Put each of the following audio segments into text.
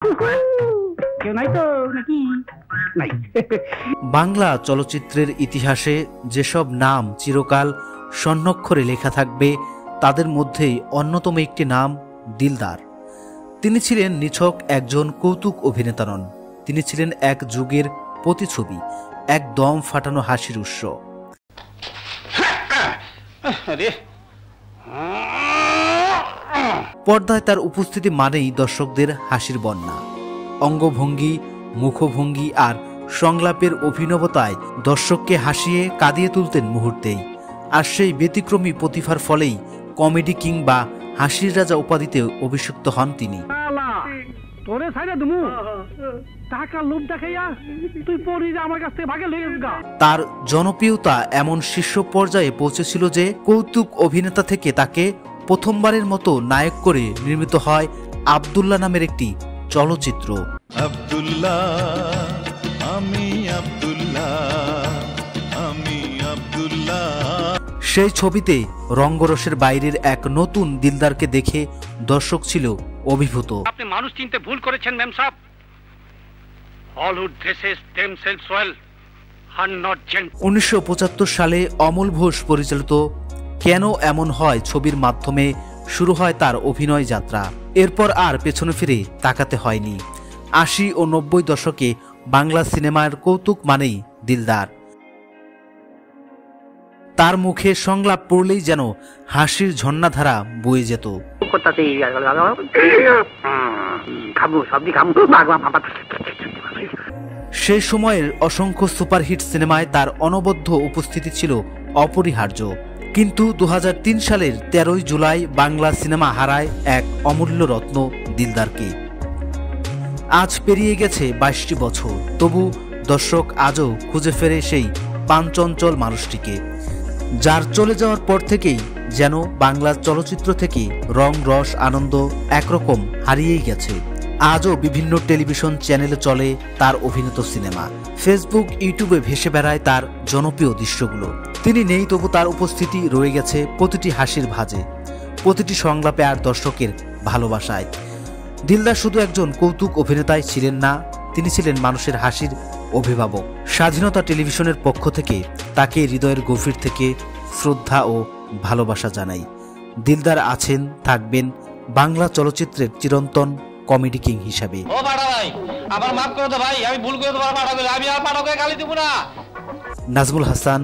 কেউ নাই তো নাকি? নাই। বাংলা চলচ্চিত্রের ইতিহাসে যেসব নাম চিরকাল স্বর্ণাক্ষরে লেখা থাকবে তাদের মধ্যেই অন্যতম একটি নাম দিলদার। তিনি ছিলেন নিছক একজন কৌতুক অভিনেতা নন, তিনি ছিলেন এক যুগের প্রতিছবি, এক দম ফাটানো হাসির উৎস। পর্দায় তার উপস্থিতি মানেই দর্শকদের হাসির বন্যা। অঙ্গভঙ্গি, মুখভঙ্গি আর সংলাপের অভিনবতায় দর্শককে হাসিয়ে কাঁদিয়ে তুলতেন মুহূর্তেই। আর সেই ব্যতিক্রমী প্রতিভার ফলেই কমেডি কিং বা হাসির রাজা উপাধিতে অভিষিক্ত হন তিনি। তার জনপ্রিয়তা এমন শীর্ষ পর্যায়ে পৌঁছেছিল যে কৌতুক অভিনেতা থেকে তাকে প্রথমবারের মতো নায়ক করে নির্মিত হয় আব্দুল্লাহ নামের একটি চলচ্চিত্র। সেই ছবিতে রঙ্গরসের বাইরের এক নতুন দিলদারকে দেখে দর্শক ছিল অভিভূত। আপনি মানুষ চিনতে ভুল করেছেন ম্যাম সাহেব। All who dresses themselves well are not gent. 1975 সালে অমল ঘোষ পরিচালিত কেন এমন হয় ছবির মাধ্যমে শুরু হয় তার অভিনয় যাত্রা। এরপর আর পেছনে ফিরে তাকাতে হয়নি। 80 ও 90 দশকে বাংলা সিনেমার কৌতুক মানেই দিলদার। তার মুখে সংলাপ পড়লেই যেন হাসির ঝর্ণাধারা বয়ে যেত। সেই সময়ের অসংখ্য সুপারহিট সিনেমায় তার অনবদ্য উপস্থিতি ছিল অপরিহার্য। কিন্তু 2003 সালের 13 জুলাই বাংলা সিনেমা হারায় এক অমূল্য রত্ন দিলদারকে। আজ পেরিয়ে গেছে 22টি বছর, তবু দর্শক আজও খুঁজে ফেরে সেই প্রাণচঞ্চল মানুষটিকে, যার চলে যাওয়ার পর থেকেই যেন বাংলা চলচ্চিত্র থেকে রং রস আনন্দ একরকম হারিয়েই গেছে। আজও বিভিন্ন টেলিভিশন চ্যানেলে চলে তার অভিনীত সিনেমা, ফেসবুক ইউটিউবে ভেসে বেড়ায় তার জনপ্রিয় দৃশ্যগুলো। তিনি নেই, তবু তার উপস্থিতি রয়ে গেছে প্রতিটি হাসির ভাঁজে, প্রতিটি সংলাপে আর দর্শকের ভালোবাসায়। দিলদার শুধু একজন কৌতুক অভিনেতাই ছিলেন না, তিনি ছিলেন মানুষের হাসির অভিভাবক। স্বাধীনতা টেলিভিশনের পক্ষ থেকে তাকে হৃদয়ের গভীর থেকে শ্রদ্ধা ও ভালোবাসা জানাই। দিলদার আছেন, থাকবেন বাংলা চলচ্চিত্রের চিরন্তন কমেডি কিং হিসাবে। নাজমুল হাসান,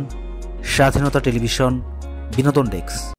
স্বাধীনতা টেলিভিশন, বিনোদন ডেস্ক।